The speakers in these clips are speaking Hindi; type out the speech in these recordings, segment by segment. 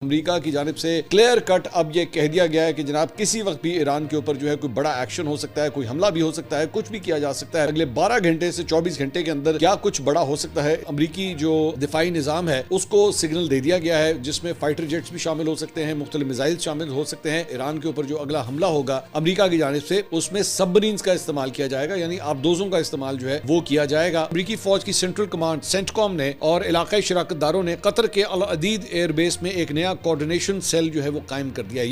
अमेरिका की जानिब से क्लियर कट अब ये कह दिया गया है कि जनाब किसी वक्त भी ईरान के ऊपर जो है कोई बड़ा एक्शन हो सकता है, कोई हमला भी हो सकता है, कुछ भी किया जा सकता है। अगले 12 घंटे से 24 घंटे के अंदर क्या कुछ बड़ा हो सकता है। अमेरिकी जो दिफाई निजाम है उसको सिग्नल दे दिया गया है, जिसमें फाइटर जेट्स भी शामिल हो सकते हैं, मुख्तलिफ मिसाइल शामिल हो सकते हैं। ईरान के ऊपर जो अगला हमला होगा अमेरिका की जानिब से, उसमें सबमरीन्स का इस्तेमाल किया जाएगा, यानी आबदोजों का इस्तेमाल जो है वो किया जाएगा। अमेरिकी फौज की सेंट्रल कमांड सेंटकॉम ने और इलाकाई शराकतदारों ने कतर के अल अदीद एयरबेस में एक नया कोऑर्डिनेशन सेल जो है वो कायम कर दिया।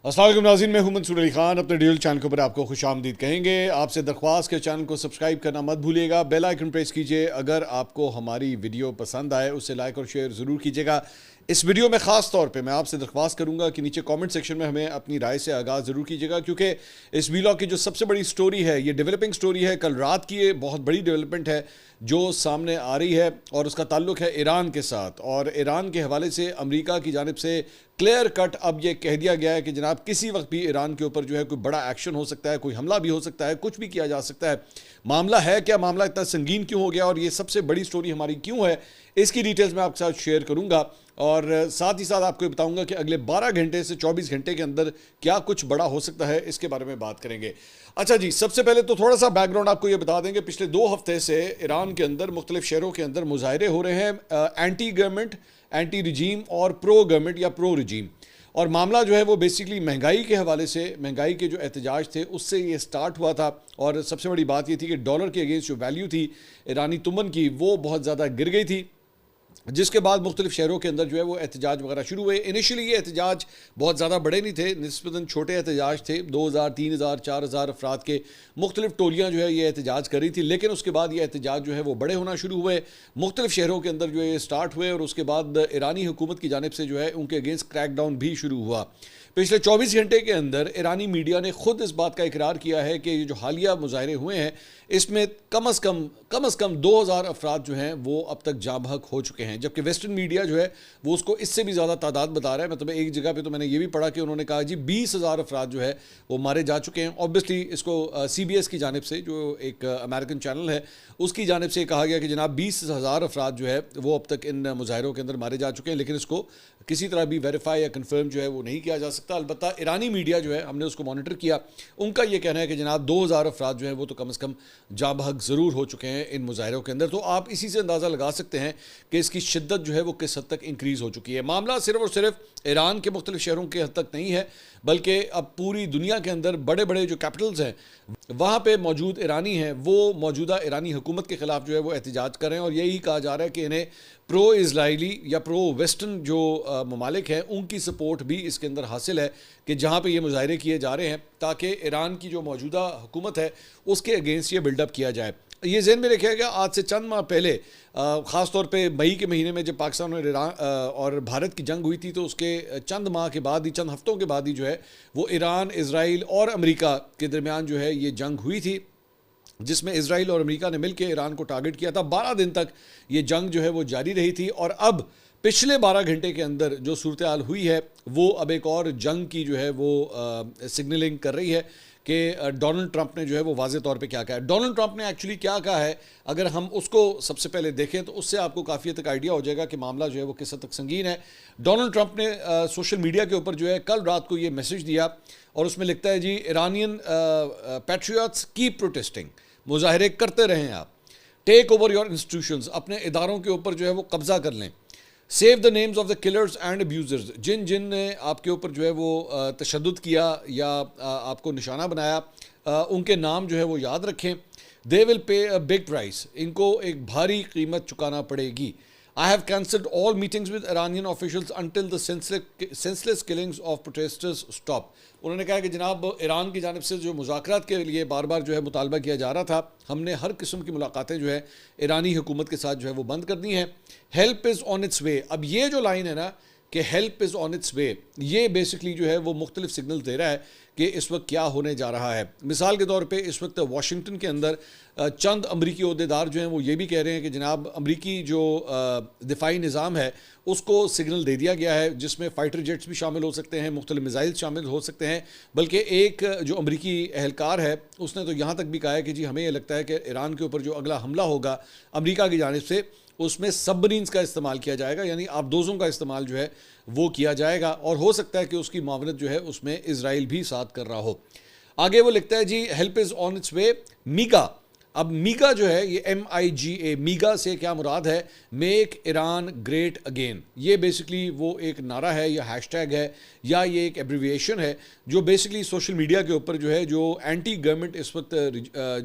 अस्सलाम वालेकुम नाज़रीन, मैं हूं मंसूर अली खान। अपने डिजिटल चैनल के ऊपर आपको खुशामदीद कहेंगे। आपसे दरख्वास्त के चैनल को सब्सक्राइब करना मत भूलिएगा, बेल आइकन प्रेस कीजिए। अगर आपको हमारी वीडियो पसंद आए उसे लाइक और शेयर ज़रूर कीजिएगा। इस वीडियो में ख़ास तौर पे मैं आपसे दरख्वास्त करूंगा कि नीचे कमेंट सेक्शन में हमें अपनी राय से आगाज़ ज़रूर कीजिएगा, क्योंकि इस व्लॉग की जो सबसे बड़ी स्टोरी है ये डेवलपिंग स्टोरी है। कल रात की ये बहुत बड़ी डेवलपमेंट है जो सामने आ रही है और उसका ताल्लुक है ईरान के साथ। और ईरान के हवाले से अमेरिका की जानिब से क्लियर कट अब ये कह दिया गया है कि जनाब किसी वक्त भी ईरान के ऊपर जो है कोई बड़ा एक्शन हो सकता है, कोई हमला भी हो सकता है, कुछ भी किया जा सकता है। मामला है क्या, मामला इतना संगीन क्यों हो गया और ये सबसे बड़ी स्टोरी हमारी क्यों है, इसकी डिटेल्स मैं आपके साथ शेयर करूंगा। और साथ ही साथ आपको ये बताऊंगा कि अगले 12 घंटे से 24 घंटे के अंदर क्या कुछ बड़ा हो सकता है, इसके बारे में बात करेंगे। अच्छा जी, सबसे पहले तो थोड़ा सा बैकग्राउंड आपको ये बता देंगे। पिछले 2 हफ्ते से ईरान के अंदर मुख्तलिफ शहरों के अंदर मुजाहरे हो रहे हैं, एंटी गवर्नमेंट, एंटी रिजीम और प्रो गवर्नमेंट या प्रो रिजीम। और मामला जो है वो बेसिकली महंगाई के हवाले से, महंगाई के जो एहतजाज थे उससे ये स्टार्ट हुआ था। और सबसे बड़ी बात ये थी कि डॉलर के अगेंस्ट जो वैल्यू थी ईरानी तुमन की, वो बहुत ज़्यादा गिर गई थी, जिसके बाद मुख्तलिफ शहरों के अंदर जो है वो एहतजाज वगैरह शुरू हुए। इनिशियली ये एहतजाज बहुत ज़्यादा बड़े नहीं थे, निस्बतन छोटे एहतजाज थे। 2000, 3000, 4000 अफराद के मुख्तलिफ टोलियाँ जो है ये एहतजाज कर रही थी। लेकिन उसके बाद ये एहतजाज जो है वो बड़े होना शुरू हुए, मुख्तलिफ शहरों के अंदर जो है ये स्टार्ट हुए। और उसके बाद ईरानी हुकूमत की जानिब से जो है उनके अगेंस्ट क्रैकडाउन भी शुरू हुआ। पिछले 24 घंटे के अंदर ईरानी मीडिया ने खुद इस बात का इकरार किया है कि ये जो हालिया मुजाहरे हुए हैं इसमें कम अज़ कम 2000 अफराद जो हैं वो अब तक जाँ बहक हो चुके हैं, जबकि वेस्टर्न मीडिया जो है वो उसको इससे भी ज़्यादा तादाद बता रहा है। मतलब एक जगह पे तो मैंने ये भी पढ़ा कि उन्होंने कहा जी 20,000 अफराद जो है वो मारे जा चुके हैं। ऑब्वियसली इसको CBS की जानिब से, जो एक अमेरिकन चैनल है, उसकी जानिब से कहा गया कि जनाब 20,000 अफराद जो है वो अब तक इन मुजाहरों के अंदर मारे जा चुके हैं। लेकिन इसको किसी तरह भी वेरीफाई या कन्फर्म जो है वो नहीं किया जा सकता। अलबत्ता ईरानी मीडिया जो है, हमने उसको मॉनिटर किया, उनका ये कहना है कि जनाब 2000 अफराद जो है वो तो कम अज़ कम जाँ बहक ज़रूर हो चुके हैं इन मुजाहरों के अंदर। तो आप इसी से अंदाज़ा लगा सकते हैं कि इसकी शिद्दत जो है वो किस हद तक इंक्रीज़ हो चुकी है। मामला सिर्फ और सिर्फ ईरान के मुख्तलिफ शहरों के हद तक नहीं है, बल्कि अब पूरी दुनिया के अंदर बड़े बड़े जो कैपिटल्स हैं वहाँ पे मौजूद ईरानी हैं, वो मौजूदा ईरानी हुकूमत के ख़िलाफ़ जो है वो एहतजाज कर रहे हैं। और यही कहा जा रहा है कि इन्हें प्रो इजराइली या प्रो वेस्टर्न जो ममालिक हैं उनकी सपोर्ट भी इसके अंदर हासिल है, कि जहाँ पे ये मुजाहरे किए जा रहे हैं ताकि ईरान की जो मौजूदा हुकूमत है उसके अगेंस्ट ये बिल्डअप किया जाए। ये ज़हन में रखा गया, आज से चंद माह पहले ख़ास तौर पे मई के महीने में जब पाकिस्तान और ईरान और भारत की जंग हुई थी, तो उसके चंद माह के बाद ही, चंद हफ्तों के बाद ही जो है वो ईरान, इजराइल और अमेरिका के दरमियान जो है ये जंग हुई थी, जिसमें इजराइल और अमेरिका ने मिलकर ईरान को टारगेट किया था। 12 दिन तक ये जंग जो है वो जारी रही थी। और अब पिछले 12 घंटे के अंदर जो सूरत हाल हुई है वो अब एक और जंग की जो है वो सिग्नलिंग कर रही है कि डोनाल्ड ट्रंप ने जो है वो वाज़े तौर पे क्या कहा है। डोनाल्ड ट्रंप ने एक्चुअली क्या कहा है, अगर हम उसको सबसे पहले देखें तो उससे आपको काफ़ी हद तक आइडिया हो जाएगा कि मामला जो है वो किस हद तक संगीन है। डोनाल्ड ट्रंप ने सोशल मीडिया के ऊपर जो है कल रात को ये मैसेज दिया और उसमें लिखता है जी, ईरानियन पैट्रियट्स कीप प्रोटेस्टिंग, मुजाहरे करते रहें आप, टेक ओवर योर इंस्टीट्यूशंस, अपने इदारों के ऊपर जो है वो कब्जा कर लें, save the names of the killers and abusers, जिन जिन ने आपके ऊपर जो है वो तशद्दुद किया या आपको निशाना बनाया, उनके नाम जो है वो याद रखें। They will pay a big price, इनको एक भारी कीमत चुकाना पड़ेगी। I have cancelled all meetings with Iranian officials until the senseless killings of protesters stop. उन्होंने कहा कि जनाब ईरान की जानिब से जो मुज़ाकरात के लिए बार बार जो है मुतालबा किया जा रहा था, हमने हर किस्म की मुलाकातें जो है ईरानी हुकूमत के साथ जो है वो बंद कर दी हैं। हेल्प इज़ ऑन इट्स वे, अब ये जो लाइन है ना कि हेल्प इज़ ऑन इट्स वे, ये बेसिकली जो है वो मुख्तलिफ सिग्नल दे रहा है कि इस वक्त क्या होने जा रहा है। मिसाल के तौर पे इस वक्त वाशिंगटन के अंदर चंद अमरीकी ओहदेदार जो हैं वो ये भी कह रहे हैं कि जनाब अमरीकी जो दिफाई निज़ाम है उसको सिग्नल दे दिया गया है, जिसमें फ़ाइटर जेट्स भी शामिल हो सकते हैं, मुख्तलिफ मिसाइल शामिल हो सकते हैं। बल्कि एक जो अमरीकी एहलकार है उसने तो यहाँ तक भी कहा है कि जी हमें ये लगता है कि ईरान के ऊपर जो अगला हमला होगा अमरीका की जानिब से, उसमें सबमरीन्स का इस्तेमाल किया जाएगा, यानी आबदोज़ों का इस्तेमाल जो है वो किया जाएगा, और हो सकता है कि उसकी मावनत जो है उसमें इजराइल भी साथ कर रहा हो। आगे वो लिखता है जी, हेल्प इज़ ऑन इट्स वे मीगा। अब मीगा जो है ये MIGA, मीगा से क्या मुराद है, मेक ईरान ग्रेट अगेन। ये बेसिकली वो एक नारा है या हैशटैग है या ये एक एब्रीविएशन है जो बेसिकली सोशल मीडिया के ऊपर जो है, जो एंटी गवर्नमेंट इस वक्त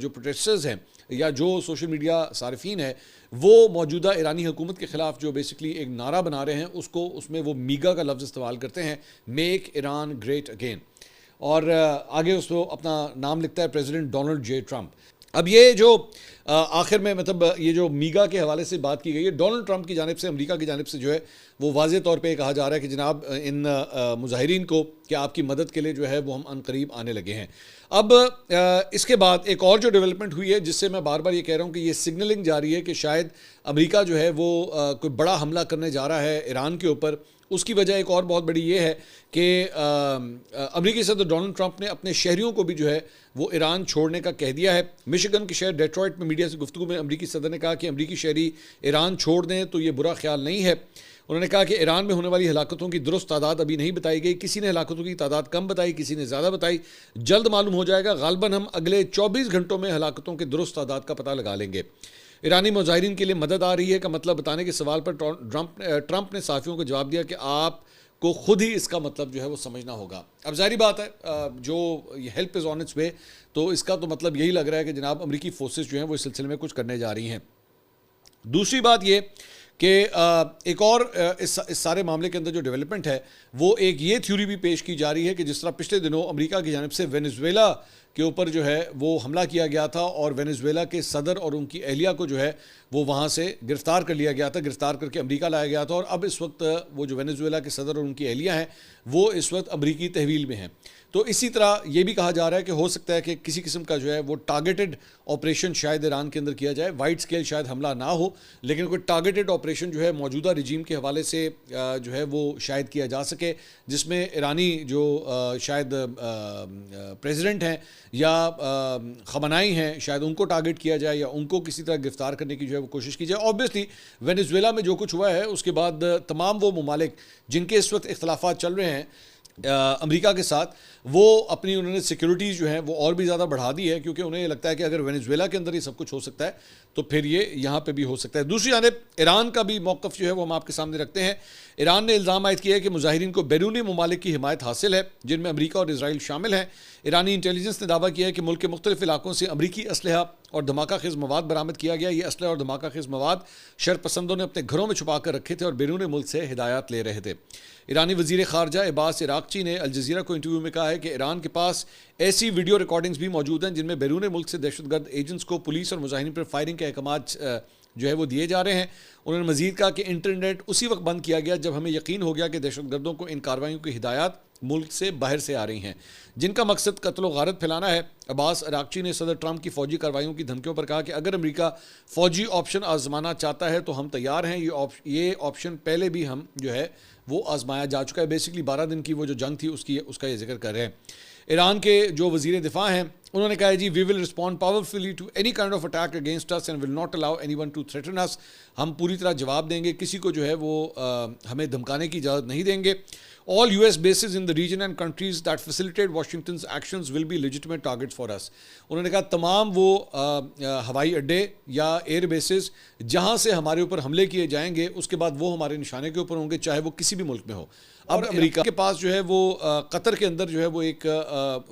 जो प्रोटेस्टर्स हैं या जो सोशल मीडिया सार्फिन है, वो मौजूदा ईरानी हुकूमत के ख़िलाफ़ जो बेसिकली एक नारा बना रहे हैं, उसको उसमें वो मीगा का लफ्ज़ इस्तेमाल करते हैं, मेक ईरान ग्रेट अगेन। और आगे उसको अपना नाम लिखता है प्रेसिडेंट डोनाल्ड J. ट्रंप। अब ये जो आखिर में मतलब ये जो मीगा के हवाले से बात की गई है, डोनाल्ड ट्रंप की जानिब से, अमेरिका की जानिब से जो है वो वाज़े तौर पे कहा जा रहा है कि जनाब इन मुजाहिरीन को कि आपकी मदद के लिए जो है वो हम अनकरीब आने लगे हैं। अब इसके बाद एक और जो डेवलपमेंट हुई है, जिससे मैं बार बार ये कह रहा हूँ कि ये सिग्नलिंग जा रही है कि शायद अमेरिका जो है वो कोई बड़ा हमला करने जा रहा है ईरान के ऊपर। उसकी वजह एक और बहुत बड़ी ये है कि अमेरिकी सदर डोनाल्ड ट्रंप ने अपने शहरियों को भी जो है वो ईरान छोड़ने का कह दिया है। मिशिगन के शहर डेट्रॉइट में मीडिया से गुफ्तगू में अमेरिकी सदर ने कहा कि अमेरिकी शहरी ईरान छोड़ दें तो ये बुरा ख्याल नहीं है। उन्होंने कहा कि ईरान में होने वाली हलाकतों की दुरुस्त तादाद अभी नहीं बताई गई, किसी ने हलाकतों की तादाद कम बताई, किसी ने ज़्यादा बताई, जल्द मालूम हो जाएगा। गालबन हम अगले 24 घंटों में हलाकतों के दुरुस्त तादाद का पता लगा लेंगे। ईरानी मुजाहिरीन के लिए मदद आ रही है का मतलब बताने के सवाल पर ट्रंप ने साफियों को जवाब दिया कि आपको खुद ही इसका मतलब जो है वो समझना होगा। अब जाहिर बात है जो हेल्प इज़ ऑन इट्स वे, तो इसका तो मतलब यही लग रहा है कि जनाब अमेरिकी फोर्सेस जो हैं वो इस सिलसिले में कुछ करने जा रही हैं। दूसरी बात ये कि एक और इस सारे मामले के अंदर जो डेवलपमेंट है वो एक ये थ्योरी भी पेश की जा रही है कि जिस तरह पिछले दिनों अमेरिका की जानिब से वेनेजुएला के ऊपर जो है वो हमला किया गया था और वेनेजुएला के सदर और उनकी एहलिया को जो है वो वहाँ से गिरफ़्तार कर लिया गया था, गिरफ़्तार करके अमेरिका लाया गया था, और अब इस वक्त वो जो वेनेजुएला के सदर और उनकी एहलिया हैं वो इस वक्त अमेरिकी तहवील में हैं। तो इसी तरह ये भी कहा जा रहा है कि हो सकता है कि किसी किस्म का जो है वो टारगेटेड ऑपरेशन शायद ईरान के अंदर किया जाए। वाइड स्केल शायद हमला ना हो, लेकिन कोई टारगेटेड ऑपरेशन जो है मौजूदा रजीम के हवाले से जो है वो शायद किया जा सके, जिसमें ईरानी जो शायद प्रेसिडेंट हैं या खमनाई हैं शायद उनको टारगेट किया जाए या उनको किसी तरह गिरफ्तार करने की जो है वो कोशिश की जाए। ऑब्वियसली वेनेजुएला में जो कुछ हुआ है उसके बाद तमाम वो ममालिक जिनके इस वक्त इख्तलाफात चल रहे हैं अमेरिका के साथ, वो अपनी उन्होंने सिक्योरिटीज़ जो हैं वो और भी ज़्यादा बढ़ा दी है, क्योंकि उन्हें ये लगता है कि अगर वेनेजुएला के अंदर ये सब कुछ हो सकता है तो फिर ये यहाँ पे भी हो सकता है। दूसरी जानिब ईरान का भी मौक़िफ़ जो है वो हम आपके सामने रखते हैं। ईरान ने इल्ज़ाम आयद किया है कि मुजाहिरीन को बैरूनी ममालिक की हिमायत हासिल है, जिनमें अमेरिका और इसराइल शामिल हैं। ईरानी इंटेलिजेंस ने दावा किया है कि मुल्क के मुख्तलिफ इलाकों से अमरीकी असलहा और धमाका खेज़ मवाद बरामद किया गया। ये असलहा और धमाका खेज़ मवाद शरपसंदों ने अपने घरों में छुपा कर रखे थे और बैरून मुल्क से हिदायत ले रहे थे। ईरानी वज़ीर ख़ारजा अब्बास इराक़ची ने अल जज़ीरा को इंटरव्यू में कहा है कि ईरान के पास ऐसी वीडियो रिकॉर्डिंग्स भी मौजूद हैं जिनमें बैरून मुल्क से दहशतगर्द एजेंट्स को पुलिस और मुजाहिरीन पर फायरिंग के अहकामात जो है वो दिए जा रहे हैं। उन्होंने मज़ीद कहा कि इंटरनेट उसी वक्त बंद किया गया जब हमें यकीन हो गया कि दहशतगर्दों को इन कार्रवाइयों की हिदायत मुल्क से बाहर से आ रही हैं, जिनका मकसद कत्ल व गारत फैलाना है। अब्बास इराक़ची ने सदर ट्रंप की फ़ौजी कार्रवाइयों की धमकियों पर कहा कि अगर अमेरिका फ़ौजी ऑप्शन आजमाना चाहता है तो हम तैयार हैं। ये ऑप्शन पहले भी हम जो है वो आजमाया जा चुका है। बेसिकली 12 दिन की वो जो जंग थी उसका ये जिक्र कर रहे हैं। ईरान के जो वज़ीर दिफा हैं उन्होंने कहा है जी, we will respond powerfully to any kind of attack against us and will not allow anyone to threaten us. हम पूरी तरह जवाब देंगे, किसी को जो है वो हमें धमकाने की इजाज़त नहीं देंगे। All US bases in the region and countries that facilitate Washington's actions will be legitimate targets for us. उन्होंने कहा तमाम वो हवाई अड्डे या एयर बेसेस जहाँ से हमारे ऊपर हमले किए जाएंगे उसके बाद वो हमारे निशाने के ऊपर होंगे, चाहे वो किसी भी मुल्क में हो। अब अमेरिका के पास जो है वो कतर के अंदर जो है वो एक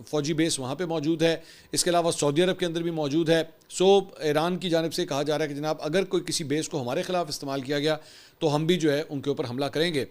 फ़ौजी बेस वहाँ पे मौजूद है। इसके अलावा सऊदी अरब के अंदर भी मौजूद है। सो ईरान की जानिब से कहा जा रहा है कि जनाब अगर कोई किसी बेस को हमारे ख़िलाफ़ इस्तेमाल किया गया तो हम भी जो है उनके ऊपर हमला करेंगे।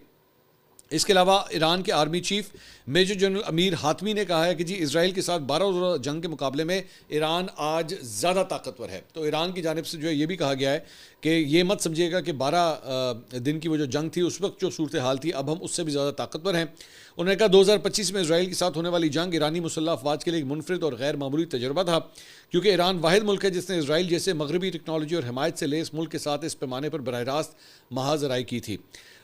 इसके अलावा ईरान के army chief major general Amir Hatami ने कहा है कि जी इसराइल के साथ 12 रोज़ा जंग के मुकाबले में ईरान आज ज़्यादा ताकतवर है। तो ईरान की जानिब से जो है ये भी कहा गया है कि ये मत समझिएगा कि 12 दिन की वो जो जंग थी उस वक्त जो सूरत हाल थी अब हम उससे भी ज़्यादा ताकतवर हैं। उन्होंने कहा 2025 में इसराइल के साथ होने वाली जंग ईरानी मुसल्लह अफवाज के लिए एक मुनफरिद और गैर मामूली तजर्बा था, क्योंकि ईरान वाहिद मुल्क है जिसने इसराइल जैसे मगरबी टेक्नोलॉजी और हिमायत से लेस मुल्क के साथ इस पैमाने पर बरह रास्त महाजराई की थी।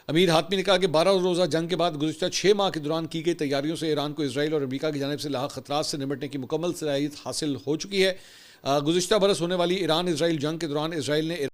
अमीर हातमी ने कहा कि 12 रोज़ा जंग के बाद गुज़िश्ता 6 माह के दौरान की गई तैयारियों से ईरान को इसराइल और अमेरिका की जानिब से लाहक खतरात से निपटने की मुकम्मल सलाहियत हासिल हो चुकी है। गुज़िश्ता बरस होने वाली ईरान इसराइल जंग के दौरान इसराइल ने